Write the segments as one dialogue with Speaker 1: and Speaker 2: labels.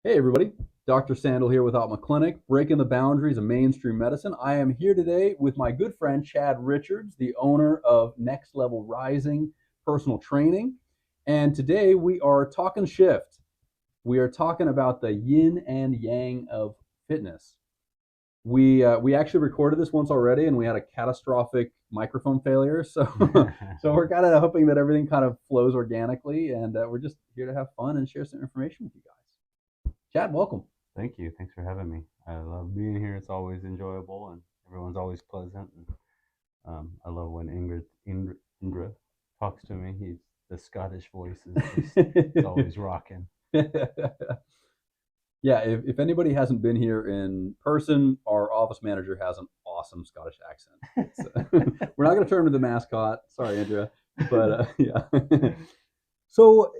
Speaker 1: Hey everybody, Dr. Sandal here with my clinic, breaking the boundaries of mainstream medicine. I am here today with my good friend Chad Richards, the owner of Next Level Rising Personal Training. And today we are talking shift. We are talking about the yin and yang of fitness. We actually recorded this once already, and we had a catastrophic microphone failure. So so we're kind of hoping that everything kind of flows organically, and we're just here to have fun and share some information with you guys. Chad, welcome.
Speaker 2: Thank you. Thanks for having me. I love being here. It's always enjoyable, and everyone's always pleasant. And I love when Indra talks to me. The Scottish voice is just it's always rocking.
Speaker 1: Yeah, if anybody hasn't been here in person, our office manager has an awesome Scottish accent. We're not going to turn him into the mascot. Sorry, Andrea, but yeah. so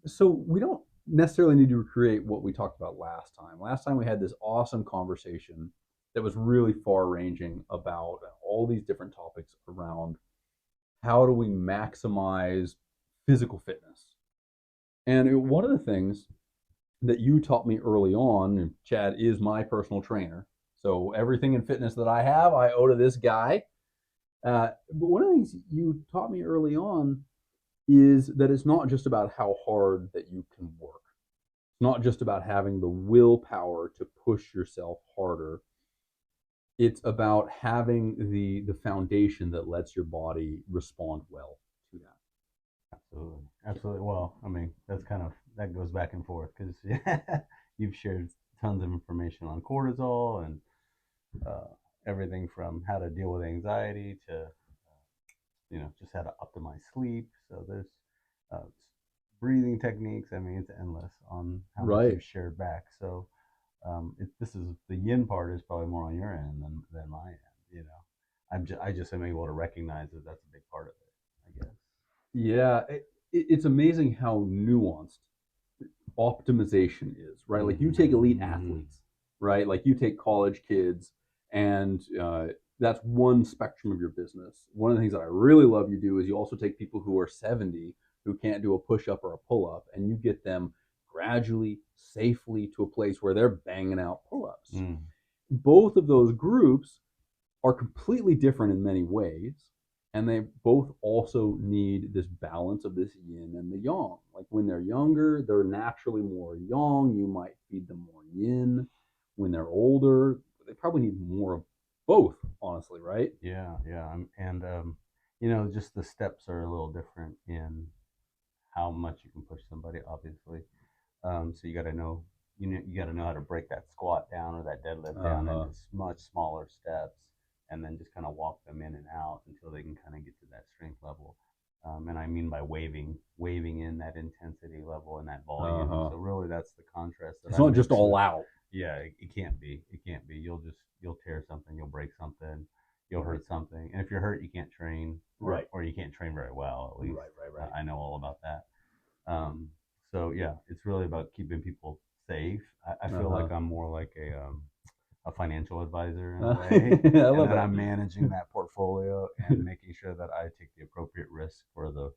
Speaker 1: so we don't necessarily need to recreate what we talked about last time. Last time we had this awesome conversation that was really far ranging about all these different topics around how do we maximize physical fitness. And one of the things that you taught me early on, and Chad is my personal trainer. So everything in fitness that I have, I owe to this guy. But one of the things you taught me early on is that it's not just about how hard that you can work. It's not just about having the willpower to push yourself harder. It's about having the foundation that lets your body respond well to that.
Speaker 2: Absolutely, absolutely. Well, I mean, that goes back and forth because you've shared tons of information on cortisol and uh, everything from how to deal with anxiety to just how to optimize sleep. So there's uh, breathing techniques. I mean, it's endless on how much
Speaker 1: Right.
Speaker 2: you've shared back. So this is the yin part is probably more on your end than my end. I just am able to recognize that that's a big part of it. I guess.
Speaker 1: Yeah. It's amazing how nuanced optimization is, right? Like you take elite
Speaker 2: Mm-hmm.
Speaker 1: athletes, right? Like you take college kids, and that's one spectrum of your business. One of the things that I really love you do is you also take people who are 70 who can't do a push up or a pull up, and you get them gradually, safely to a place where they're banging out pull ups.
Speaker 2: Mm.
Speaker 1: Both of those groups are completely different in many ways, and they both also need this balance of this yin and the yang. Like when they're younger, they're naturally more yang. You might feed them more yin. When they're older, they probably need more of both, honestly, right?
Speaker 2: Yeah, yeah, and just the steps are a little different in how much you can push somebody, obviously. So you got to know how to break that squat down or that deadlift down
Speaker 1: Uh-huh.
Speaker 2: into much smaller steps, and then just kind of walk them in and out until they can kind of get to that strength level. And I mean by waving in that intensity level and that volume.
Speaker 1: Uh-huh.
Speaker 2: So really, that's the contrast that
Speaker 1: It's
Speaker 2: I
Speaker 1: not just
Speaker 2: mix
Speaker 1: all
Speaker 2: with.
Speaker 1: out.
Speaker 2: Yeah, it can't be. It can't be. You'll tear something. You'll break something. You'll hurt something. And if you're hurt, you can't train,
Speaker 1: Right.
Speaker 2: or you can't train very well. At least
Speaker 1: Right, right, right.
Speaker 2: I know all about that. Um, so yeah, it's really about keeping people safe. I feel
Speaker 1: Uh-huh.
Speaker 2: like I'm more like a financial advisor in a way,
Speaker 1: I
Speaker 2: and
Speaker 1: love
Speaker 2: that
Speaker 1: that.
Speaker 2: I'm managing that portfolio and making sure that I take the appropriate risk for the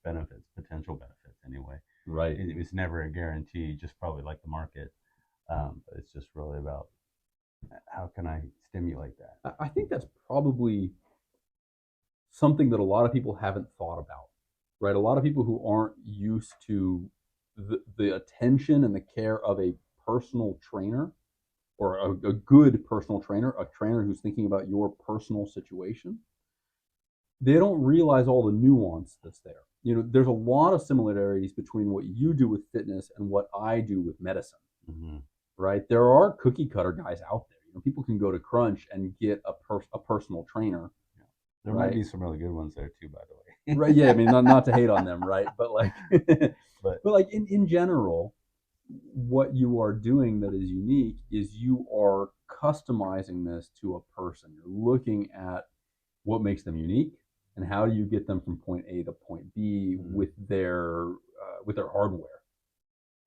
Speaker 2: benefits, potential benefits anyway.
Speaker 1: Right.
Speaker 2: It's never a guarantee, just probably like the market. But it's just really about how can I stimulate that.
Speaker 1: I think that's probably something that a lot of people haven't thought about, right? A lot of people who aren't used to the attention and the care of a personal trainer or a good personal trainer, a trainer who's thinking about your personal situation, they don't realize all the nuance that's there. There's a lot of similarities between what you do with fitness and what I do with medicine,
Speaker 2: Mm-hmm.
Speaker 1: right? There are cookie cutter guys out there. People can go to Crunch and get a personal trainer,
Speaker 2: Yeah. There might
Speaker 1: right?
Speaker 2: be some really good ones there too, by the
Speaker 1: Right,
Speaker 2: way.
Speaker 1: yeah, I mean, not to hate on them, right? But like but
Speaker 2: But
Speaker 1: like in general, what you are doing that is unique is you are customizing this to a person. You're looking at what makes them unique and how do you get them from point A to point B
Speaker 2: mm,
Speaker 1: with their hardware.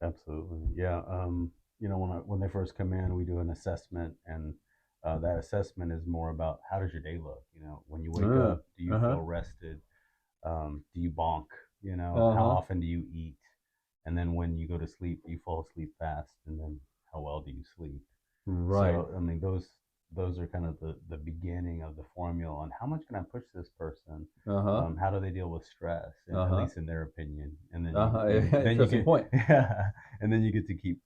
Speaker 2: absolutely, yeah. When they first come in, we do an assessment, and that assessment is more about how does your day look. When you wake
Speaker 1: Uh,
Speaker 2: up, do you
Speaker 1: uh-huh.
Speaker 2: feel rested? Do you bonk? How
Speaker 1: Uh-huh.
Speaker 2: often do you eat? and then when you go to sleep, you fall asleep fast, and then how well do you sleep?
Speaker 1: Right.
Speaker 2: So I mean, those are kind of the beginning of the formula on how much can I push this person,
Speaker 1: Uh-huh.
Speaker 2: how do they deal with stress, and at
Speaker 1: Uh-huh.
Speaker 2: least in their opinion, and
Speaker 1: Uh-huh.
Speaker 2: then you
Speaker 1: Interesting
Speaker 2: get
Speaker 1: point.
Speaker 2: yeah, and then you get to keep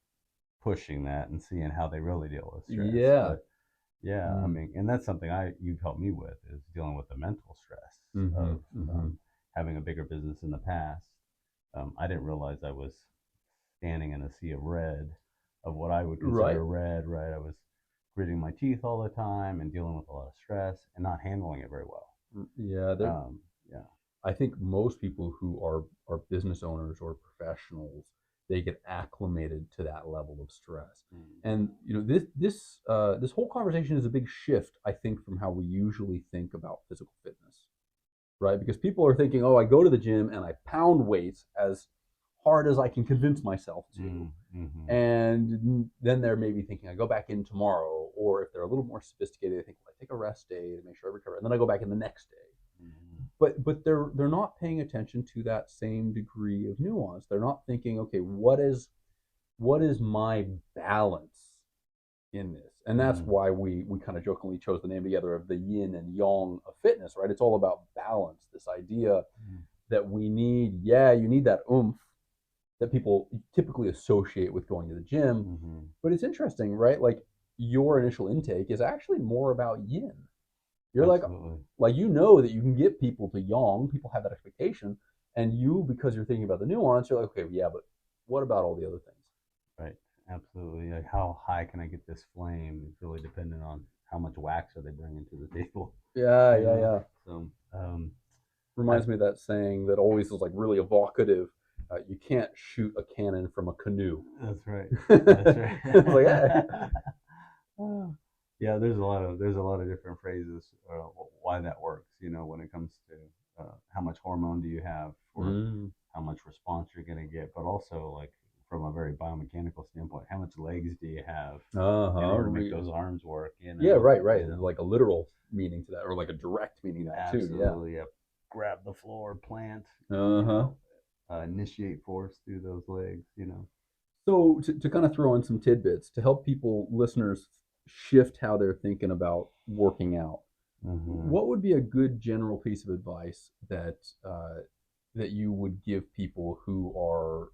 Speaker 2: pushing that and seeing how they really deal with stress.
Speaker 1: Yeah.
Speaker 2: But yeah, I
Speaker 1: Mm.
Speaker 2: mean, and that's something you've helped me with is dealing with the mental stress
Speaker 1: Mm-hmm.
Speaker 2: of
Speaker 1: Mm-hmm.
Speaker 2: having a bigger business in the past. I didn't realize I was standing in a sea of red, of what I would
Speaker 1: Right.
Speaker 2: consider red. Right, I was gritting my teeth all the time and dealing with a lot of stress and not handling it very well.
Speaker 1: Yeah, there
Speaker 2: Yeah.
Speaker 1: I think most people who are business owners or professionals, they get acclimated to that level of stress.
Speaker 2: Mm-hmm.
Speaker 1: And this whole conversation is a big shift, I think, from how we usually think about physical fitness, right? Because people are thinking, oh, I go to the gym and I pound weights as hard as I can convince myself to.
Speaker 2: Mm-hmm.
Speaker 1: And then they're maybe thinking, I go back in tomorrow, or if they're a little more sophisticated, they think, well, I take a rest day to make sure I recover, and then I go back in the next day.
Speaker 2: Mm-hmm.
Speaker 1: But they're not paying attention to that same degree of nuance. They're not thinking, okay, what is my balance in this? And that's
Speaker 2: Mm-hmm.
Speaker 1: why we kind of jokingly chose the name together of the yin and yang of fitness, right? It's all about balance. This idea that we need, yeah, you need that oomph that people typically associate with going to the gym.
Speaker 2: Mm-hmm.
Speaker 1: But it's interesting, right? Like your initial intake is actually more about yin. You're
Speaker 2: Absolutely.
Speaker 1: like you know that you can get people to yang. People have that expectation, and you, because you're thinking about the nuance, you're like, okay, yeah, but what about all the other things?
Speaker 2: Right. Absolutely. Like how high can I get this flame? It's really dependent on how much wax are they bringing to the table.
Speaker 1: Yeah,
Speaker 2: You
Speaker 1: yeah,
Speaker 2: know.
Speaker 1: yeah.
Speaker 2: So I
Speaker 1: Reminds me of that saying that always is like really evocative. You can't shoot a cannon from a canoe.
Speaker 2: that's right. That's right.
Speaker 1: It's like, hey.
Speaker 2: Yeah, there's a lot of different phrases why that works. You know, when it comes to how much hormone do you have for
Speaker 1: Mm,
Speaker 2: how much response you're going to get, but also like from a very biomechanical standpoint, how much legs do you have in
Speaker 1: uh-huh.
Speaker 2: order to make those arms work?
Speaker 1: Yeah, right, right.
Speaker 2: You
Speaker 1: There's
Speaker 2: know,
Speaker 1: like a literal meaning to that, or like a direct meaning to that too. Yeah.
Speaker 2: absolutely. Yeah. Grab the floor, plant. You
Speaker 1: Uh-huh.
Speaker 2: know, initiate force through those legs. You know.
Speaker 1: So to kind of throw in some tidbits to help people, listeners, shift how they're thinking about working out,
Speaker 2: Mm-hmm.
Speaker 1: what would be a good general piece of advice that you would give people who are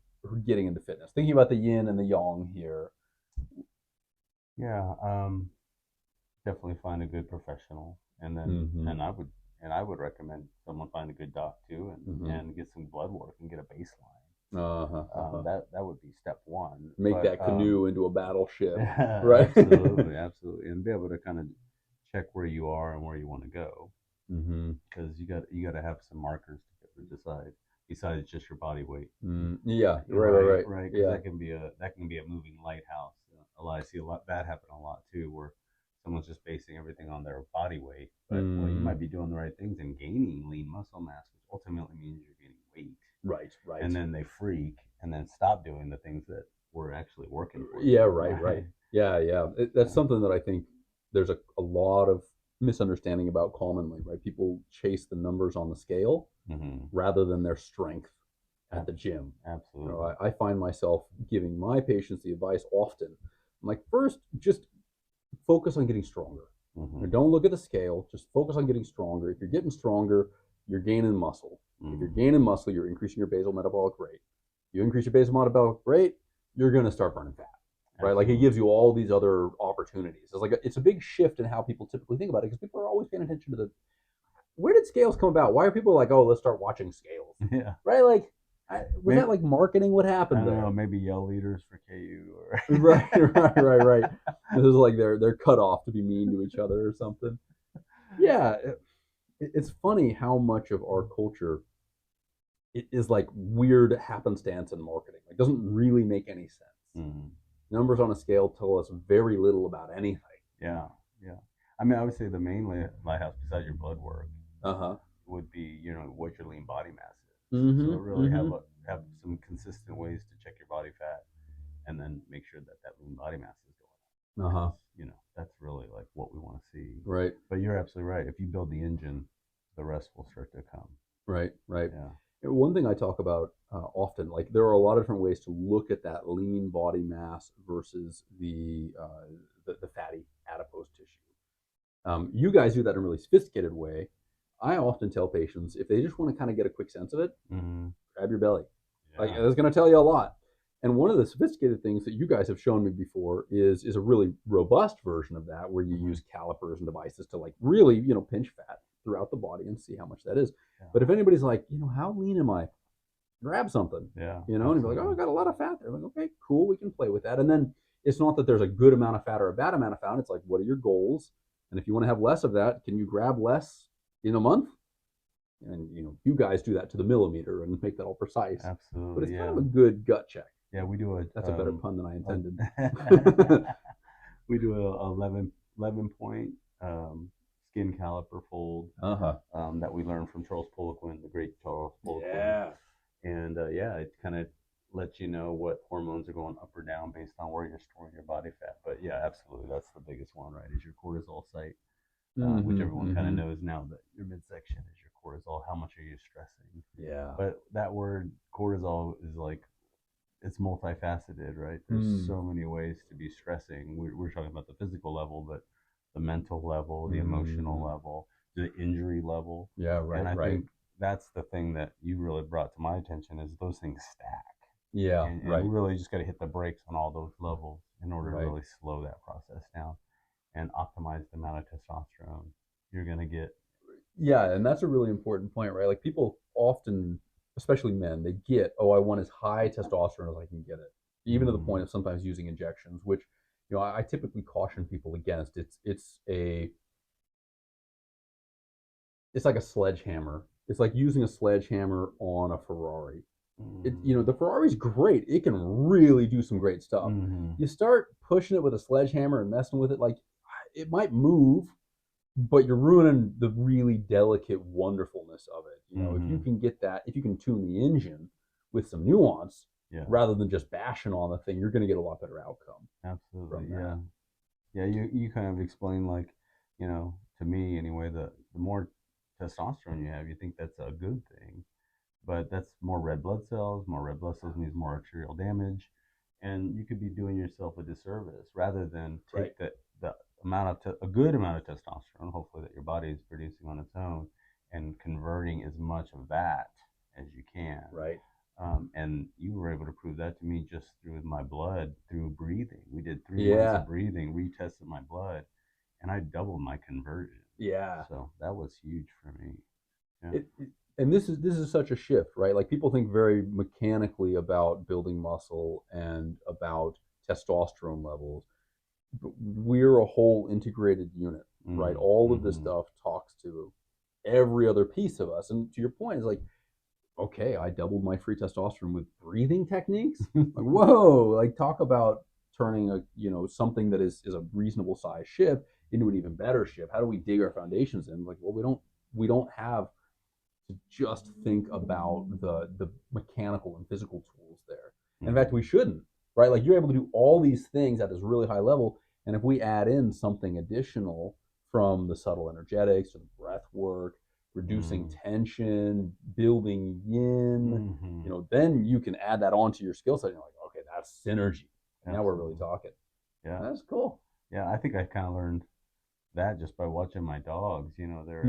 Speaker 1: getting into fitness, thinking about the yin and the yang here?
Speaker 2: Yeah. Definitely find a good professional, and then
Speaker 1: Mm-hmm.
Speaker 2: I would recommend someone find a good doc too,
Speaker 1: Mm-hmm.
Speaker 2: and get some blood work and get a baseline.
Speaker 1: Uh-huh. Uh-huh.
Speaker 2: That would be step one.
Speaker 1: Make
Speaker 2: But
Speaker 1: that canoe into a battleship, right?
Speaker 2: absolutely, absolutely, and be able to kind of check where you are and where you want to go,
Speaker 1: Mm-hmm.
Speaker 2: because you got to have some markers to decide besides just your body weight.
Speaker 1: Yeah.
Speaker 2: You're
Speaker 1: Right. Right.
Speaker 2: right,
Speaker 1: Right.
Speaker 2: right, because
Speaker 1: Yeah.
Speaker 2: that can be a moving lighthouse. A lot I see a lot that happen a lot too, where someone's just basing everything on their body weight, but well, you
Speaker 1: Mm,
Speaker 2: might be doing the right things and gaining lean muscle mass, which ultimately means you're gaining weight,
Speaker 1: right. Right.
Speaker 2: and then they freak and then stop doing the things that were actually working for
Speaker 1: Yeah,
Speaker 2: them,
Speaker 1: right, right.
Speaker 2: right?
Speaker 1: Yeah, yeah. That's
Speaker 2: Yeah.
Speaker 1: something that I think there's a lot of misunderstanding about commonly, right? People chase the numbers on the scale
Speaker 2: Mm-hmm.
Speaker 1: rather than their strength at the gym.
Speaker 2: Absolutely.
Speaker 1: I find myself giving my patients the advice often. I'm like, first, just focus on getting stronger.
Speaker 2: Mm-hmm.
Speaker 1: Don't look at the scale, just focus on getting stronger. If you're getting stronger, you're gaining muscle. If you're
Speaker 2: Mm-hmm.
Speaker 1: gaining muscle, you're increasing your basal metabolic rate. You increase your basal metabolic rate, you're going to start burning fat, right? Like it
Speaker 2: Absolutely.
Speaker 1: gives you all these other opportunities. It's a big shift in how people typically think about it because people are always paying attention to the where did scales come about? Why are people like, oh, let's start watching scales,
Speaker 2: Yeah.
Speaker 1: right? Like, was
Speaker 2: Maybe,
Speaker 1: that like marketing? What
Speaker 2: I
Speaker 1: happened
Speaker 2: don't know.
Speaker 1: there?
Speaker 2: Maybe yell leaders for KU or
Speaker 1: Right, right, right, right. This is like they're cut off to be mean to each other or something. Yeah, it's funny how much of our culture it is like weird happenstance in marketing. It doesn't really make any sense.
Speaker 2: mm,
Speaker 1: Numbers on a scale tell us very little about anything.
Speaker 2: yeah, yeah. I mean, I would say the main lighthouse besides your blood work
Speaker 1: Uh huh.
Speaker 2: would be, you know, what your lean body mass is. So
Speaker 1: Mm
Speaker 2: really
Speaker 1: hmm. Mm
Speaker 2: have some consistent ways to check your body fat, and then make sure that that lean body mass is going up,
Speaker 1: hmm. Uh
Speaker 2: because
Speaker 1: huh.
Speaker 2: you know that's really like what we want to see.
Speaker 1: Right.
Speaker 2: But you're absolutely right. If you build the engine, the rest will start to come.
Speaker 1: Right. Right.
Speaker 2: Yeah.
Speaker 1: One thing I talk about often, like there are a lot of different ways to look at that lean body mass versus the fatty adipose tissue. You guys do that in a really sophisticated way. I often tell patients if they just want to kind of get a quick sense of it,
Speaker 2: Mm-hmm.
Speaker 1: grab your belly. Like
Speaker 2: Yeah.
Speaker 1: that's going to tell you a lot. And one of the sophisticated things that you guys have shown me before is a really robust version of that, where you
Speaker 2: Mm-hmm.
Speaker 1: use calipers and devices to like really pinch fat throughout the body and see how much that is.
Speaker 2: Yeah.
Speaker 1: But if anybody's like, how lean am I? Grab something,
Speaker 2: Yeah.
Speaker 1: and you're like, oh, I got a lot of fat there. Like, okay, cool, we can play with that. And then it's not that there's a good amount of fat or a bad amount of fat. It's like, what are your goals? And if you want to have less of that, can you grab less in a month? And you guys do that to the millimeter and make that all precise. But
Speaker 2: Absolutely.
Speaker 1: it's kind
Speaker 2: Yeah.
Speaker 1: of a good gut check.
Speaker 2: Yeah. We do
Speaker 1: That's a better pun than I
Speaker 2: a
Speaker 1: intended.
Speaker 2: we do a 11 point skin caliper fold
Speaker 1: Uh-huh.
Speaker 2: that we learned from Charles Poliquin, the great Charles Poliquin.
Speaker 1: Yeah.
Speaker 2: And yeah, it kind of lets you know what hormones are going up or down based on where you're storing your body fat. But yeah, absolutely, that's the biggest one, right? Is your cortisol site, which everyone kind of knows now that your midsection is your cortisol. How much are you stressing?
Speaker 1: Yeah.
Speaker 2: But that word cortisol is like, it's multifaceted, right? There's so many ways to be stressing. We're talking about the physical level, but the mental level, the emotional level, the injury level.
Speaker 1: Yeah, right,
Speaker 2: And I
Speaker 1: right.
Speaker 2: think that's the thing that you really brought to my attention is those things stack.
Speaker 1: Yeah,
Speaker 2: And
Speaker 1: right.
Speaker 2: we really just got to hit the brakes on all those levels in order
Speaker 1: Right.
Speaker 2: to really slow that process down and optimize the amount of testosterone you're going to get.
Speaker 1: Yeah, and that's a really important point, right? Like people often, especially men, they get, oh, I want as high testosterone as I can get it, even to the point of sometimes using injections, which I typically caution people against. It's like a sledgehammer. It's like using a sledgehammer on a Ferrari. The Ferrari's great. It can really do some great stuff.
Speaker 2: Mm-hmm.
Speaker 1: You start pushing it with a sledgehammer and messing with it, like it might move, but you're ruining the really delicate wonderfulness of it. If you can get that, if you can tune the engine with some nuance,
Speaker 2: Yeah.
Speaker 1: rather than just bashing on the thing, you're going to get a lot better outcome.
Speaker 2: Absolutely. Yeah. Yeah. You kind of explain, like, to me anyway, the more testosterone you have, you think that's a good thing, but that's more red blood cells. More red blood cells means more arterial damage, and you could be doing yourself a disservice rather than take the amount of a good amount of testosterone, hopefully that your body is producing on its own, and converting as much of that as you can.
Speaker 1: Right.
Speaker 2: And you were able to prove that to me just through my blood, through breathing. We did 3 months of breathing, retested my blood, and I doubled my conversion.
Speaker 1: Yeah.
Speaker 2: So that was huge for me.
Speaker 1: Yeah. And this is such a shift, right? Like people think very mechanically about building muscle and about testosterone levels, but we're a whole integrated unit, right? All of this stuff talks to every other piece of us. And to your point, it's like, okay, I doubled my free testosterone with breathing techniques. Like, whoa, like talk about turning something that is a reasonable size ship into an even better ship. How do we dig our foundations in? Like, well, we don't have to just think about the mechanical and physical tools there. In fact, we shouldn't, right? Like you're able to do all these things at this really high level, and if we add in something additional from the subtle energetics to the breath work, reducing tension, building yin, then you can add that onto your skill set. And you're like, okay, that's synergy. And now we're really talking.
Speaker 2: Yeah,
Speaker 1: that's cool.
Speaker 2: Yeah, I think I kind of learned that just by watching my dogs. They're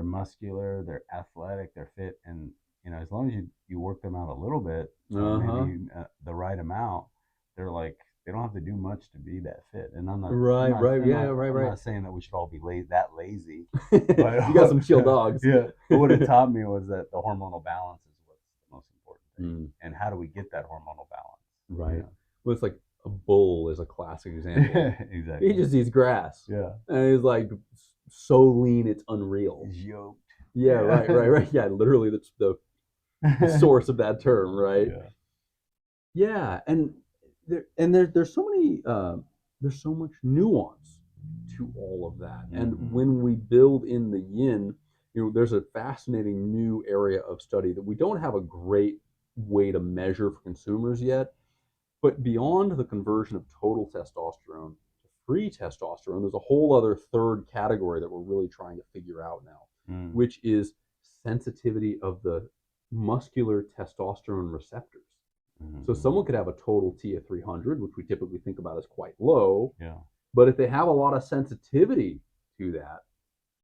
Speaker 2: muscular, they're athletic, they're fit, and as long as you work them out a little bit, maybe the right amount, they're like they don't have to do much to be that fit. And I'm not not saying that we should all be that lazy. But
Speaker 1: you got some chill dogs.
Speaker 2: Yeah. But what it taught me was that the hormonal balance is what's the most important thing. And how do we get that hormonal balance?
Speaker 1: Right. Well, it's like a bull is a classic example.
Speaker 2: Exactly.
Speaker 1: He just eats grass.
Speaker 2: Yeah.
Speaker 1: And he's like so lean, it's unreal.
Speaker 2: He's yoked.
Speaker 1: Yeah, right. Yeah, literally that's the source of that term, right? Yeah, and there's so many there's so much nuance to all of that. And when we build in the yin, there's a fascinating new area of study that we don't have a great way to measure for consumers yet. But beyond the conversion of total testosterone to free testosterone, there's a whole other third category that we're really trying to figure out now, which is sensitivity of the muscular testosterone receptors. So
Speaker 2: Mm-hmm.
Speaker 1: someone could have a total T of 300, which we typically think about as quite low,
Speaker 2: Yeah.
Speaker 1: but if they have a lot of sensitivity to that,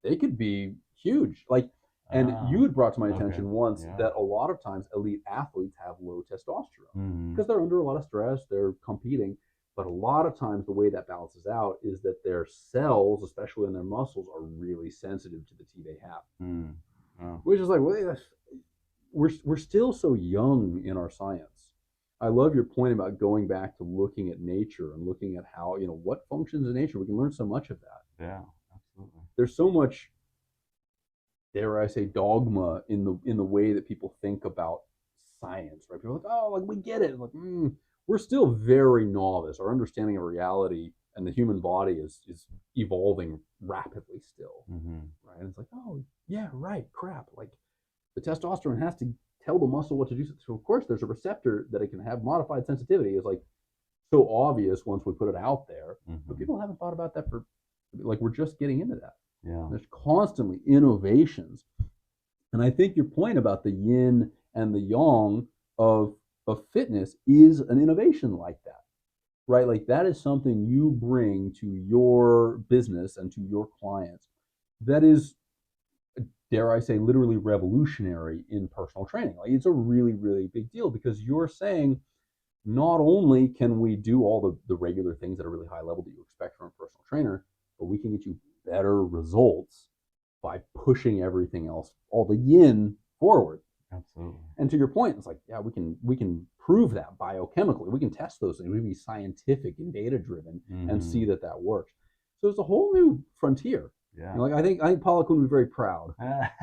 Speaker 1: they could be huge. Like, and
Speaker 2: Ah,
Speaker 1: you had brought to my
Speaker 2: okay.
Speaker 1: attention once
Speaker 2: Yeah.
Speaker 1: that a lot of times elite athletes have low testosterone
Speaker 2: Mm-hmm.
Speaker 1: because they're under a lot of stress, they're competing. But a lot of times, the way that balances out is that their cells, especially in their muscles, are really sensitive to the T they have.
Speaker 2: Mm. Oh.
Speaker 1: Which is like, well, we're still so young in our science. I love your point about going back to looking at nature and looking at how, what functions in nature. We can learn so much of that.
Speaker 2: Yeah, absolutely.
Speaker 1: There's so much, dare I say, dogma in the way that people think about science, right? People are like, oh, like we get it. Like, we're still very novice. Our understanding of reality and the human body is evolving rapidly still,
Speaker 2: Mm-hmm.
Speaker 1: right? And it's like, oh yeah, right, crap. Like the testosterone has to tell the muscle what to do. So of course, there's a receptor that it can have modified sensitivity. Is like so obvious once we put it out there, but
Speaker 2: Mm-hmm.
Speaker 1: people haven't thought about that for like we're just getting into that.
Speaker 2: Yeah.
Speaker 1: There's constantly innovations. And I think your point about the yin and the yang of fitness is an innovation like that, right? Like that is something you bring to your business and to your clients that is, dare I say, literally revolutionary in personal training. Like it's a really, really big deal because you're saying not only can we do all the regular things at a really high level that you expect from a personal trainer, but we can get you better results by pushing everything else, all the yin forward.
Speaker 2: Absolutely.
Speaker 1: And to your point, it's like, yeah, we can prove that biochemically. We can test those things. We can be scientific and data driven and
Speaker 2: Mm-hmm.
Speaker 1: see that works. So it's a whole new frontier.
Speaker 2: Yeah.
Speaker 1: Like I think Poliquin would be very proud,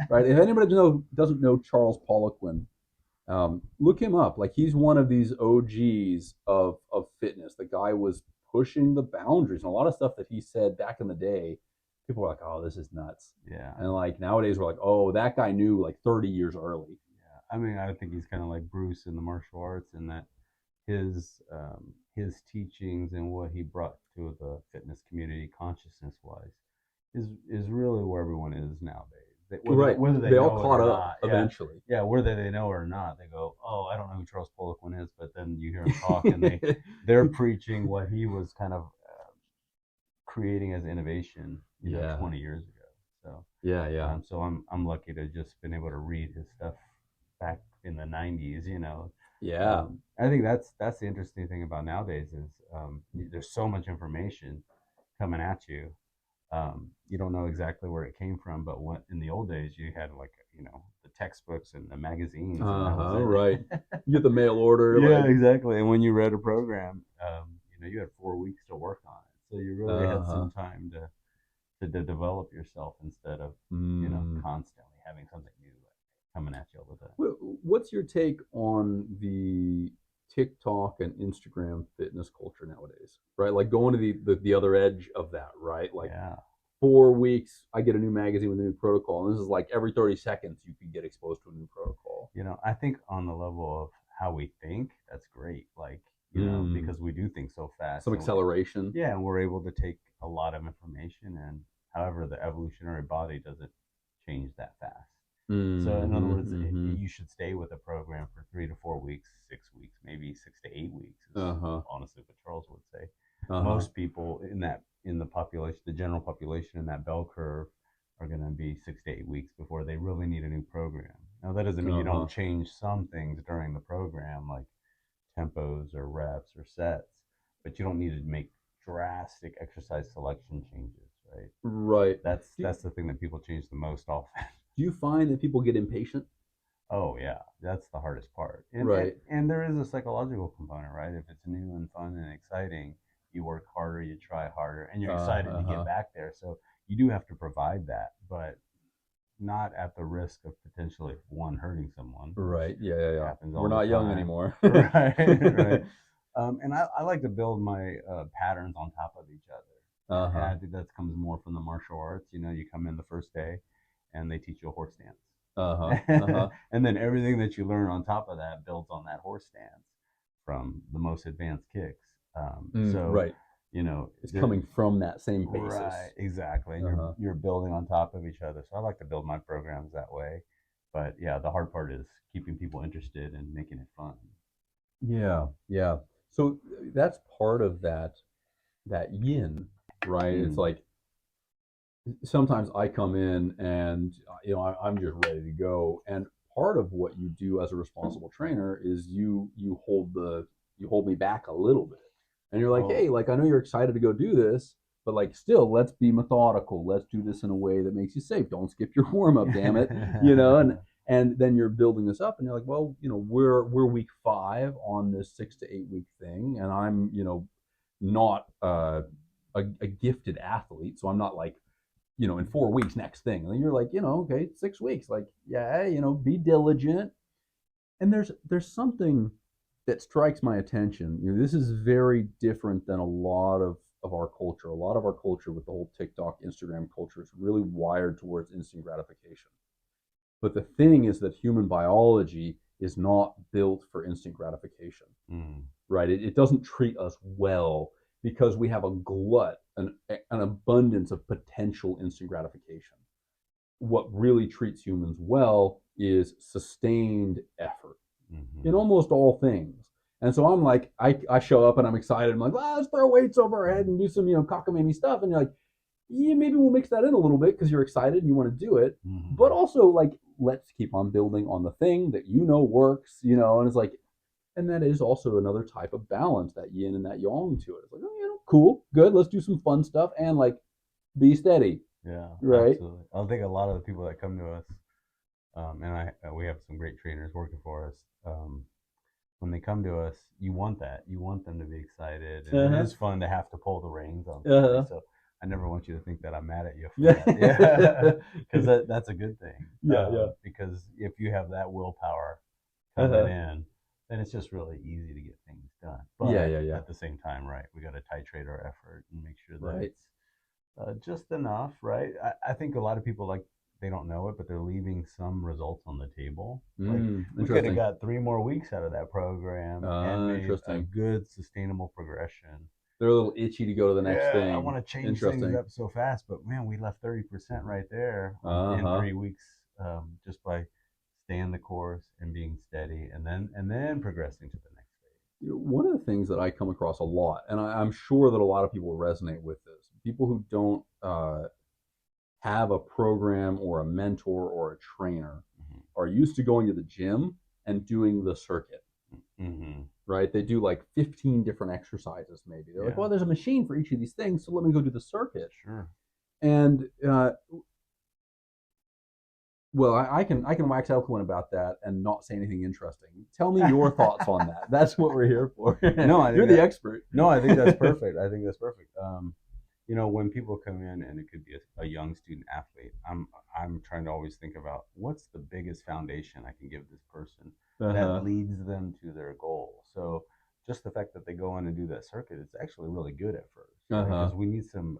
Speaker 1: right? If anybody doesn't know Charles Poliquin, look him up. Like he's one of these OGs of fitness. The guy was pushing the boundaries, and a lot of stuff that he said back in the day, people were like, "Oh, this is nuts."
Speaker 2: Yeah.
Speaker 1: And like nowadays, we're like, "Oh, that guy knew like 30 years early."
Speaker 2: Yeah. I mean, I think he's kind of like Bruce in the martial arts in that his teachings and what he brought to the fitness community, consciousness wise, is really where everyone is nowadays.
Speaker 1: Right.
Speaker 2: Whether they
Speaker 1: They all
Speaker 2: know it
Speaker 1: caught
Speaker 2: or
Speaker 1: up
Speaker 2: not, yeah,
Speaker 1: eventually.
Speaker 2: yeah, whether they know it or not, they go, "Oh, I don't know who Charles Poliquin is," but then you hear him talk, and they're preaching what he was kind of creating as innovation,
Speaker 1: Yeah.
Speaker 2: 20 years ago. So
Speaker 1: Yeah.
Speaker 2: so I'm lucky to just been able to read his stuff back in the 90s.
Speaker 1: Yeah.
Speaker 2: I think that's the interesting thing about nowadays is there's so much information coming at you. You don't know exactly where it came from, but when in the old days you had like the textbooks and the magazines, and that was
Speaker 1: Right.
Speaker 2: it.
Speaker 1: You get the mail order.
Speaker 2: Yeah,
Speaker 1: Like,
Speaker 2: exactly. And when you read a program, you had 4 weeks to work on it, so you really had some time to develop yourself instead of constantly having something new coming at you all the time.
Speaker 1: What's your take on the TikTok and Instagram fitness culture nowadays? Right, like going to the other edge of that. Right, like
Speaker 2: Yeah.
Speaker 1: 4 weeks, I get a new magazine with a new protocol, and this is like every 30 seconds you can get exposed to a new protocol.
Speaker 2: I think on the level of how we think, that's great. Like, because we do think so fast.
Speaker 1: Some acceleration.
Speaker 2: Yeah, and we're able to take a lot of information, and however, the evolutionary body doesn't change that fast. So, in other words, you should stay with a program for 3 to 4 weeks, 6 weeks, maybe 6 to 8 weeks. Is honestly what Charles would say. Most people in the population, the general population in that bell curve, are going to be 6 to 8 weeks before they really need a new program. Now, that doesn't mean you don't change some things during the program, like tempos or reps or sets, but you don't need to make drastic exercise selection changes, right?
Speaker 1: Right.
Speaker 2: That's the thing that people change the most often.
Speaker 1: Do you find that people get impatient?
Speaker 2: Oh yeah, that's the hardest part.
Speaker 1: Right.
Speaker 2: And there is a psychological component, right? If it's new and fun and exciting, you work harder, you try harder, and you're excited to get back there. So you do have to provide that, but not at the risk of potentially one hurting someone.
Speaker 1: Right. Yeah.
Speaker 2: Happens
Speaker 1: We're not young anymore.
Speaker 2: Right. Right. And I like to build my patterns on top of each other. And I think that comes more from the martial arts. You come in the first day, and they teach you a horse stance. And then everything that you learn on top of that builds on that horse stance from the most advanced kicks.
Speaker 1: Right. It's coming from that same basis.
Speaker 2: Right, exactly. And you're building on top of each other. So I like to build my programs that way. But yeah, the hard part is keeping people interested and making it fun.
Speaker 1: Yeah, yeah. So that's part of that yin, right? It's
Speaker 2: Mm.
Speaker 1: like sometimes I come in and I'm just ready to go, and part of what you do as a responsible trainer is you hold me back a little bit, and you're like, hey,
Speaker 2: Oh.
Speaker 1: like I know you're excited to go do this, but like still let's be methodical. Let's do this in a way that makes you safe. Don't skip your warm up, damn it, and then you're building this up, and you're like, well, we're week 5 on this 6 to 8 week thing, and I'm not a gifted athlete, so I'm not like in 4 weeks, next thing. And then you're like, okay, 6 weeks. Like, yeah, be diligent. And there's something that strikes my attention. This is very different than a lot of our culture. A lot of our culture with the whole TikTok, Instagram culture is really wired towards instant gratification. But the thing is that human biology is not built for instant gratification,
Speaker 2: Mm.
Speaker 1: right? It doesn't treat us well because we have a glut, an abundance of potential instant gratification. What really treats humans well is sustained effort in
Speaker 2: Mm-hmm.
Speaker 1: almost all things. And so I'm like, I show up and I'm excited. I'm like, let's throw weights over our head and do some, cockamamie stuff. And you're like, yeah, maybe we'll mix that in a little bit because you're excited and you want to do it. But
Speaker 2: Mm-hmm.
Speaker 1: also, like, let's keep on building on the thing that works, and it's like, and that is also another type of balance, that yin and that yang to it. It's like, oh, cool, good, let's do some fun stuff and like be steady,
Speaker 2: Yeah,
Speaker 1: right?
Speaker 2: absolutely. I think a lot of the people that come to us, and we have some great trainers working for us. When they come to us, you want that. You want them to be excited, and it
Speaker 1: Uh-huh.
Speaker 2: is fun to have to pull the reins on somebody.
Speaker 1: Uh-huh.
Speaker 2: So I never want you to think that I'm mad at you for
Speaker 1: Yeah.
Speaker 2: that. Yeah, because that's a good thing.
Speaker 1: Yeah, yeah.
Speaker 2: Because if you have that willpower coming
Speaker 1: Uh-huh.
Speaker 2: in, then it's just really easy to get things done.
Speaker 1: Yeah,
Speaker 2: But
Speaker 1: yeah, yeah.
Speaker 2: at the same time, right, we got to titrate our effort and make sure that
Speaker 1: Right.
Speaker 2: it's just enough, right? I think a lot of people like they don't know it, but they're leaving some results on the table. Like we could have
Speaker 1: Interesting.
Speaker 2: got 3 more weeks out of that program and made a
Speaker 1: Interesting.
Speaker 2: good sustainable progression.
Speaker 1: They're a little itchy to go to the next
Speaker 2: Yeah, I
Speaker 1: thing.
Speaker 2: want to change things
Speaker 1: Interesting.
Speaker 2: up so fast, but man, we left 30% right there in
Speaker 1: Uh-huh.
Speaker 2: 3 weeks, just by staying the course and being steady, and then progressing to the next
Speaker 1: One of the things that I come across a lot, and I'm sure that a lot of people resonate with this, people who don't have a program or a mentor or a trainer
Speaker 2: phase.
Speaker 1: are used to going to the gym and doing the circuit,
Speaker 2: Mm-hmm.
Speaker 1: right? They do like 15 different exercises, maybe. They're like,
Speaker 2: Yeah,
Speaker 1: well, there's a machine for each of these things, so let me go do the circuit.
Speaker 2: sure.
Speaker 1: And well, I can wax eloquent about that and not say anything interesting. Tell me your thoughts on that. That's what we're here for.
Speaker 2: No, I
Speaker 1: You're
Speaker 2: think
Speaker 1: the
Speaker 2: that
Speaker 1: expert.
Speaker 2: no, I think that's perfect. I think that's perfect. When people come in and it could be a young student athlete, I'm trying to always think about what's the biggest foundation I can give this person that
Speaker 1: Uh-huh.
Speaker 2: leads them to their goal. So just the fact that they go in and do that circuit, it's actually really good at first, right?
Speaker 1: Uh-huh.
Speaker 2: Because we need some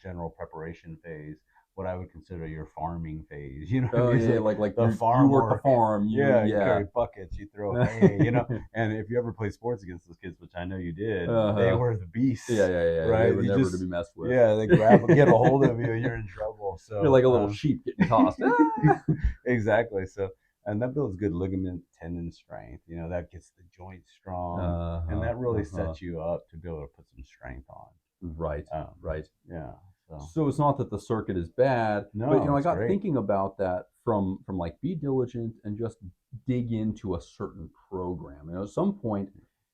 Speaker 2: general preparation phase, what I would consider your farming phase.
Speaker 1: Oh
Speaker 2: These
Speaker 1: yeah,
Speaker 2: like
Speaker 1: like
Speaker 2: the
Speaker 1: you
Speaker 2: farm
Speaker 1: work the
Speaker 2: work.
Speaker 1: farm.
Speaker 2: Yeah, you
Speaker 1: Yeah.
Speaker 2: carry buckets, you throw hay, and if you ever play sports against those kids, which I know you did, they
Speaker 1: Uh-huh.
Speaker 2: were the
Speaker 1: Yeah,
Speaker 2: beasts,
Speaker 1: yeah, yeah. They
Speaker 2: right?
Speaker 1: were
Speaker 2: You
Speaker 1: never to
Speaker 2: just,
Speaker 1: be messed with.
Speaker 2: yeah, they get a hold of you, you're in trouble.
Speaker 1: You're
Speaker 2: So,
Speaker 1: like a little sheep getting tossed. Ah!
Speaker 2: exactly. So, and that builds good ligament tendon strength. That gets the joint strong, and
Speaker 1: Uh-huh.
Speaker 2: that really
Speaker 1: Uh-huh.
Speaker 2: sets you up to be able to put some strength on.
Speaker 1: Right.
Speaker 2: Um,
Speaker 1: Right.
Speaker 2: yeah. So,
Speaker 1: So it's not that the circuit is bad, but
Speaker 2: no,
Speaker 1: I
Speaker 2: it's
Speaker 1: got
Speaker 2: great.
Speaker 1: thinking about that from like be diligent and just dig into a certain program. At some point,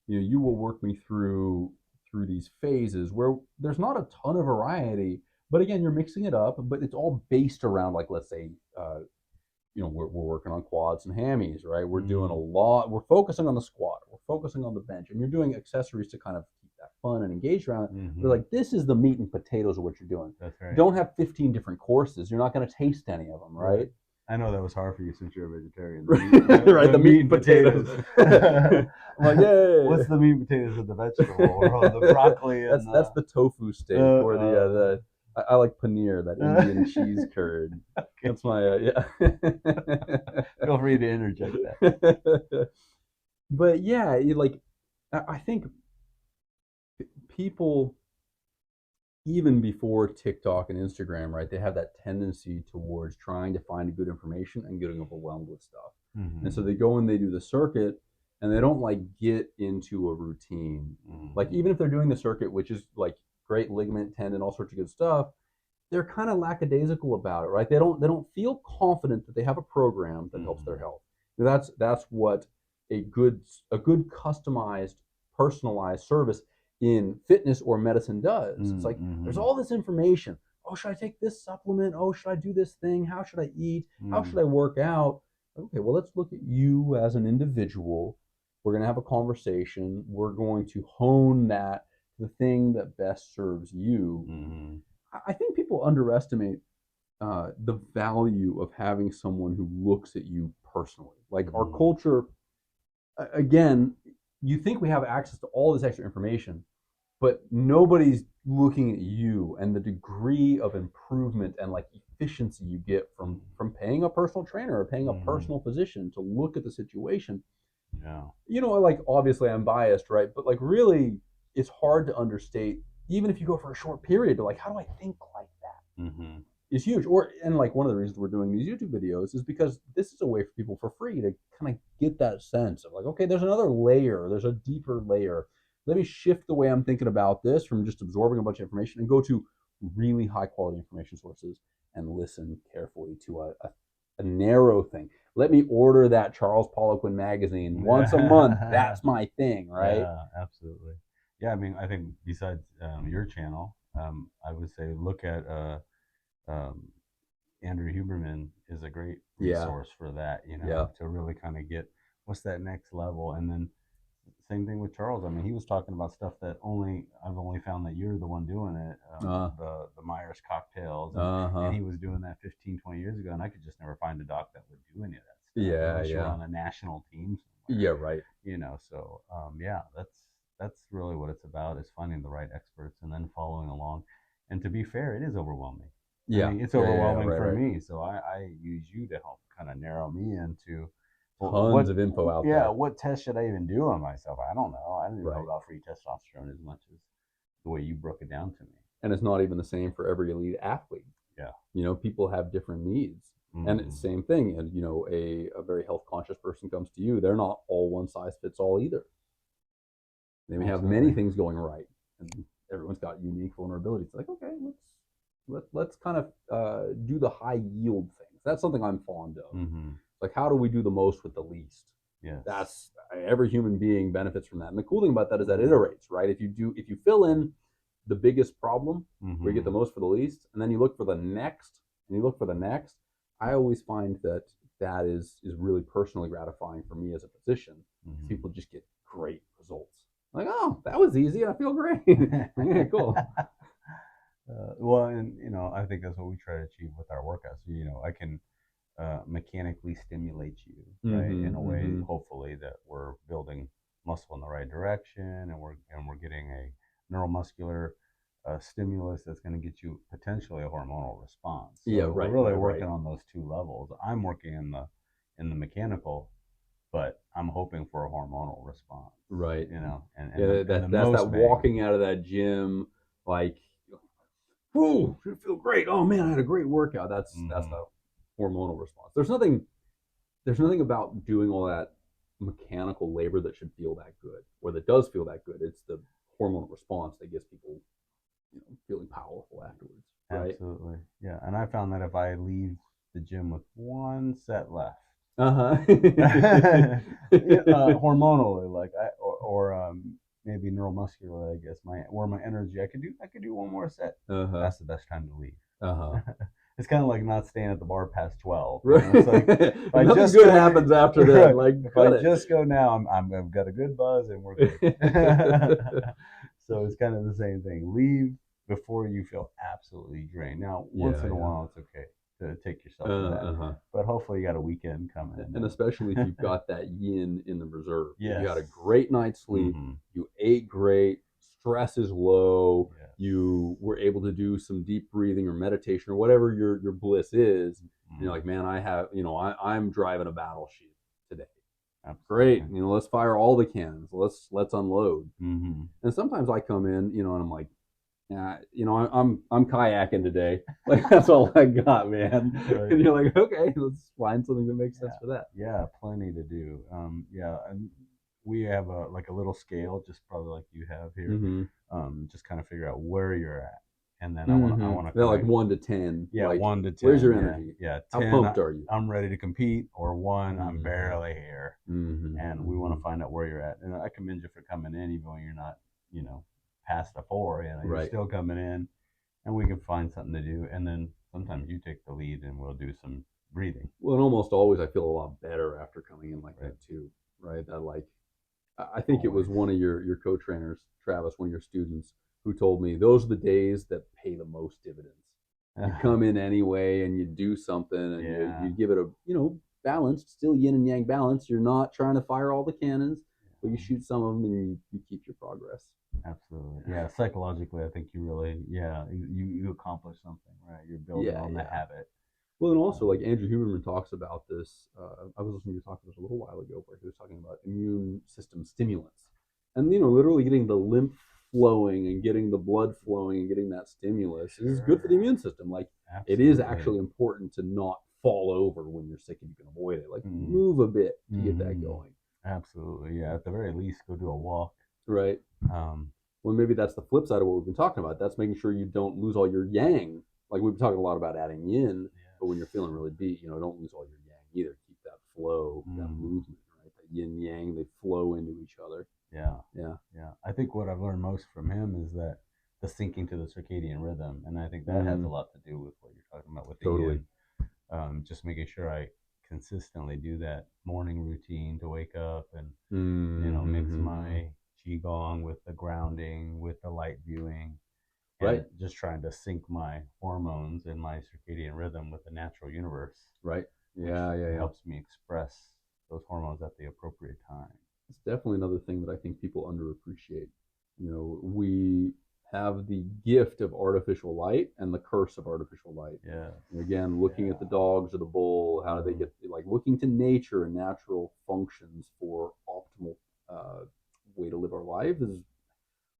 Speaker 1: you will work me through these phases where there's not a ton of variety, but again, you're mixing it up, but it's all based around, like, let's say, we're working on quads and hammies, right? We're doing a
Speaker 2: Mm,
Speaker 1: lot. We're focusing on the squat. We're focusing on the bench, and you're doing accessories to kind of keep that fun and engaged around it. But
Speaker 2: mm-hmm.
Speaker 1: like, this is the meat and potatoes of what you're doing.
Speaker 2: That's right.
Speaker 1: Don't have 15 different courses. You're not going to taste any of them,
Speaker 2: Right.
Speaker 1: right?
Speaker 2: I know that was hard for you since you're a vegetarian. The meat,
Speaker 1: Right,
Speaker 2: the
Speaker 1: the meat
Speaker 2: meat
Speaker 1: and
Speaker 2: and
Speaker 1: potatoes.
Speaker 2: potatoes.
Speaker 1: I'm like,
Speaker 2: What's
Speaker 1: yay!
Speaker 2: the meat and potatoes of the vegetable world? The broccoli and
Speaker 1: That's the tofu steak, or the I like paneer, that Indian cheese curd.
Speaker 2: okay.
Speaker 1: That's my yeah.
Speaker 2: Feel free to interject that.
Speaker 1: But yeah, like I think people even before TikTok and Instagram, right, they have that tendency towards trying to find good information and getting overwhelmed with stuff.
Speaker 2: Mm-hmm.
Speaker 1: And so they go and they do the circuit and they don't like get into a routine.
Speaker 2: Mm-hmm.
Speaker 1: Like even if they're doing the circuit, which is like great ligament, tendon, all sorts of good stuff, they're kind of lackadaisical about it, right? They don't feel confident that they have a program that helps their health. That's what a good customized, personalized service in fitness or medicine does. It's like there's all this information. Oh, should I take this supplement? Oh, should I do this thing? How should I eat? How should I work out? Okay, well, let's look at you as an individual. We're going to have a conversation. We're going to hone that to the thing that best serves you.
Speaker 2: Mm-hmm.
Speaker 1: I think people underestimate the value of having someone who looks at you personally. Like our culture, again, you think we have access to all this extra information, but nobody's looking at you and the degree of improvement and like efficiency you get from paying a personal trainer or paying a personal physician to look at the situation.
Speaker 2: Yeah.
Speaker 1: Like obviously I'm biased, right? But like really, it's hard to understate, even if you go for a short period, but like, how do I think like that?
Speaker 2: Mm-hmm.
Speaker 1: Is huge. And like one of the reasons we're doing these YouTube videos is because this is a way for people for free to kind of get that sense of like, okay, there's another layer, there's a deeper layer. Let me shift the way I'm thinking about this from just absorbing a bunch of information and go to really high quality information sources and listen carefully to a narrow thing. Let me order that Charles Poliquin magazine once a month. That's my thing, right?
Speaker 2: Yeah, absolutely. Yeah, I mean, I think besides your channel, I would say look at um, Andrew Huberman is a great resource for that, to really kind of get what's that next level. And then same thing with Charles. I mean, he was talking about stuff that I've only found that you're the one doing it. The Myers cocktails, and he was doing that 15, 20 years ago, and I could just never find a doc that would do any of that stuff. Unless you're on a national team somewhere.
Speaker 1: Yeah, right.
Speaker 2: So yeah, that's really what it's about, is finding the right experts and then following along. And to be fair, it is overwhelming.
Speaker 1: Yeah,
Speaker 2: I mean, it's overwhelming
Speaker 1: right,
Speaker 2: for
Speaker 1: right.
Speaker 2: me. So I use you to help kind of narrow me into
Speaker 1: Tons of info out there.
Speaker 2: Yeah, what test should I even do on myself? I don't know. I didn't know about free testosterone as much as the way you broke it down to me.
Speaker 1: And it's not even the same for every elite athlete.
Speaker 2: Yeah.
Speaker 1: People have different needs. And it's the same thing. And, a very health conscious person comes to you. They're not all one size fits all either. They may have many things going right. And everyone's got unique vulnerabilities. It's like, okay, let's kind of do the high yield things. That's something I'm fond of. Like, how do we do the most with the least?
Speaker 2: Yeah.
Speaker 1: That's every human being benefits from that. And the cool thing about that is that it iterates, right? If you fill in the biggest problem where you get the most for the least, and then you look for the next, and you look for the next, I always find that is really personally gratifying for me as a physician. People just get great results. Like, oh, that was easy, and I feel great. Yeah, cool.
Speaker 2: Well, and I think that's what we try to achieve with our workouts. I can mechanically stimulate you, right, in a way, hopefully, that we're building muscle in the right direction, and we're getting a neuromuscular stimulus that's going to get you potentially a hormonal response. So
Speaker 1: Yeah, right.
Speaker 2: We're really working on those two levels. I'm working in the mechanical, but I'm hoping for a hormonal response.
Speaker 1: Right.
Speaker 2: And
Speaker 1: that's that walking out of that gym, like, whoo, should feel great. Oh man, I had a great workout. That's the hormonal response. There's nothing about doing all that mechanical labor that should feel that good, or that does feel that good. It's the hormonal response that gets people, feeling powerful afterwards. Right?
Speaker 2: Absolutely. Yeah. And I found that if I leave the gym with one set left, hormonally, like or maybe neuromuscular, I guess my energy, I could do one more set. That's the best time to leave. It's kind of like not staying at the bar past 12.
Speaker 1: Right.
Speaker 2: It's like if
Speaker 1: nothing just good happens after that. Like,
Speaker 2: if I just go now, I've got a good buzz and we're good. So it's kind of the same thing. Leave before you feel absolutely drained. Now, once in a while, it's okay to take yourself to that. But hopefully you got a weekend coming.
Speaker 1: And especially if you've got that yin in the reserve.
Speaker 2: Yes.
Speaker 1: You got a great night's sleep. You ate great. Stress is low.
Speaker 2: Yes.
Speaker 1: You were able to do some deep breathing or meditation or whatever your bliss is. You're like, man, I'm driving a battleship today.
Speaker 2: Absolutely.
Speaker 1: Great. Let's fire all the cannons. Let's unload. And sometimes I come in, and I'm like, I'm kayaking today. Like that's all I got, man.
Speaker 2: Right.
Speaker 1: And you're like, okay, let's find something that makes sense for that.
Speaker 2: Yeah, plenty to do. Yeah, and we have a little scale, just probably like you have here.
Speaker 1: Mm-hmm.
Speaker 2: Just kind of figure out where you're at, and then I
Speaker 1: Mm-hmm.
Speaker 2: want to
Speaker 1: They're
Speaker 2: kind
Speaker 1: like
Speaker 2: of
Speaker 1: 1 to 10.
Speaker 2: yeah,
Speaker 1: Like,
Speaker 2: 1 to 10.
Speaker 1: where's your
Speaker 2: Yeah,
Speaker 1: energy?
Speaker 2: yeah.
Speaker 1: How
Speaker 2: 10,
Speaker 1: pumped are you?
Speaker 2: I'm ready to compete, or 1, I'm
Speaker 1: Mm-hmm.
Speaker 2: barely here,
Speaker 1: Mm-hmm.
Speaker 2: and we want to find out where you're at. And I commend you for coming in, even when you're not, past a 4. You're
Speaker 1: Right.
Speaker 2: still coming in, and we can find something to do. And then sometimes you take the lead, and we'll do some breathing.
Speaker 1: Well, and almost always I feel a lot better after coming in like
Speaker 2: Right.
Speaker 1: that too. Right. I think it was
Speaker 2: Always.
Speaker 1: one of your co-trainers, Travis, one of your students, who told me those are the days that pay the most dividends. You come in anyway and you do something and
Speaker 2: Yeah.
Speaker 1: you give it a balanced, still yin and yang balance. You're not trying to fire all the cannons, but you shoot some of them and you keep your progress.
Speaker 2: Absolutely. Yeah. Psychologically, I think you really, you accomplish something, right? You're building on the habit.
Speaker 1: Well, and also like Andrew Huberman talks about this. I was listening to you talk about this a little while ago, where he was talking about immune system stimulants, and literally getting the lymph flowing and getting the blood flowing and getting that stimulus is good for the immune system. Like it is actually important to not fall over when you're sick and you can avoid it. Like move a bit to get that going.
Speaker 2: Absolutely, yeah. At the very least, go do a walk.
Speaker 1: Right. Well, maybe that's the flip side of what we've been talking about. That's making sure you don't lose all your yang. Like we've been talking a lot about adding yin, but when you're feeling really beat, don't lose all your yang either. Keep that flow, that movement, right? That yin yang, they flow into each other.
Speaker 2: Yeah.
Speaker 1: Yeah.
Speaker 2: Yeah. I think what I've learned most from him is that the syncing to the circadian rhythm. And I think that has a lot to do with what you're talking about with the yin. Just making sure I consistently do that morning routine to wake up and, mix my qigong with the grounding, with the light viewing. And just trying to sync my hormones and my circadian rhythm with the natural universe.
Speaker 1: Right.
Speaker 2: Which helps me express those hormones at the appropriate time.
Speaker 1: It's definitely another thing that I think people underappreciate. We have the gift of artificial light and the curse of artificial light.
Speaker 2: Yeah.
Speaker 1: And again, looking at the dogs or the bull, how do they get looking to nature and natural functions for optimal way to live our life is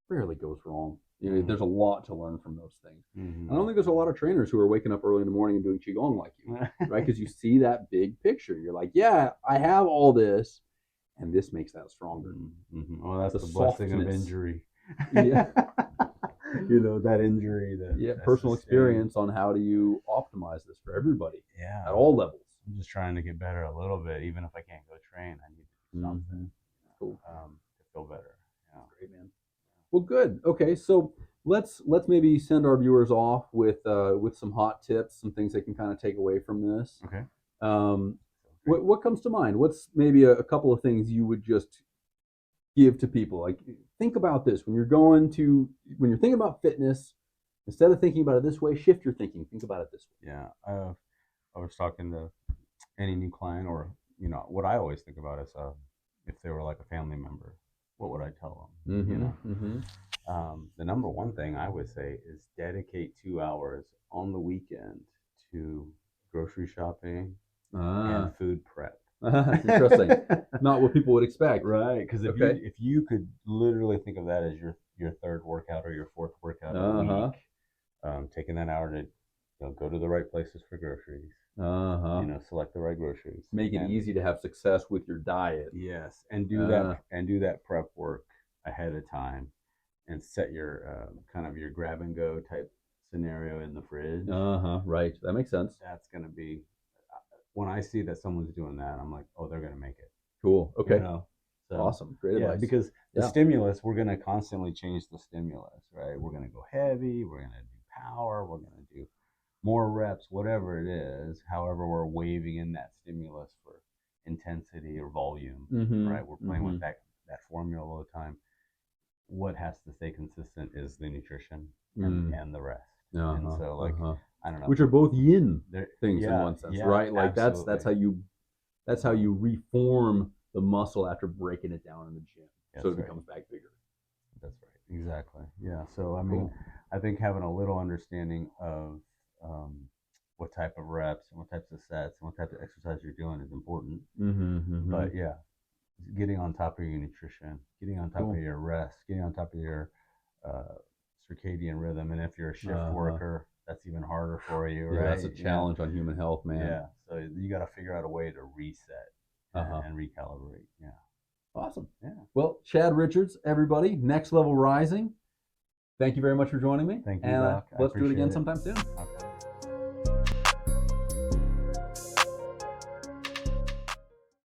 Speaker 1: rarely goes wrong. There's a lot to learn from those things. I don't think there's a lot of trainers who are waking up early in the morning and doing qigong like you, right? Because you see that big picture. You're like, yeah, I have all this, and this makes that stronger.
Speaker 2: Well, that's the blessing of injury.
Speaker 1: Yeah.
Speaker 2: That injury.
Speaker 1: Personal experience on how do you optimize this for everybody.
Speaker 2: Yeah.
Speaker 1: At all levels.
Speaker 2: I'm just trying to get better a little bit. Even if I can't go train, I need to do something.
Speaker 1: Cool.
Speaker 2: To feel better. Yeah.
Speaker 1: Great, man. Well, good. Okay, so let's maybe send our viewers off with some hot tips, some things they can kind of take away from this.
Speaker 2: Okay.
Speaker 1: What comes to mind? What's maybe a couple of things you would just give to people? Like, think about this when you're thinking about fitness. Instead of thinking about it this way, shift your thinking. Think about it this way.
Speaker 2: Yeah. I was talking to any new client, or what I always think about is if they were like a family member, what would I tell them? The number one thing I would say is dedicate 2 hours on the weekend to grocery shopping and food prep.
Speaker 1: Interesting. Not what people would expect.
Speaker 2: Right. Because if you could literally think of that as your third workout or your fourth workout a week, taking that hour to go to the right places for groceries. Select the right groceries.
Speaker 1: Make it easy to have success with your diet.
Speaker 2: Yes, and do that prep work ahead of time, and set your kind of your grab and go type scenario in the fridge.
Speaker 1: Right. That makes sense.
Speaker 2: That's gonna be when I see that someone's doing that, I'm like, oh, they're gonna make it.
Speaker 1: Cool. Okay.
Speaker 2: So,
Speaker 1: awesome. Great advice.
Speaker 2: Because the stimulus, we're gonna constantly change the stimulus, right? We're gonna go heavy. We're gonna do power. We're gonna do more reps, whatever it is. However, we're waving in that stimulus for intensity or volume, right? We're playing with that formula all the time. What has to stay consistent is the nutrition and the rest. And so, I don't know,
Speaker 1: which are both yin things in one sense, right? Like
Speaker 2: absolutely.
Speaker 1: that's how you reform the muscle after breaking it down in the gym, so it becomes back bigger.
Speaker 2: That's right. Exactly. Yeah. So I mean, I think having a little understanding of what type of reps and what types of sets and what type of exercise you're doing is important. But getting on top of your nutrition, getting on top of your rest, getting on top of your circadian rhythm, and if you're a shift worker, that's even harder for you,
Speaker 1: Yeah,
Speaker 2: right?
Speaker 1: that's a challenge on human health, man.
Speaker 2: Yeah, so you got to figure out a way to reset and recalibrate. Yeah,
Speaker 1: awesome.
Speaker 2: Yeah.
Speaker 1: Well, Chad Richards, everybody, Next Level Rising. Thank you very much for joining me.
Speaker 2: Thank you,
Speaker 1: and
Speaker 2: Doc.
Speaker 1: let's do it again sometime soon.
Speaker 2: Okay.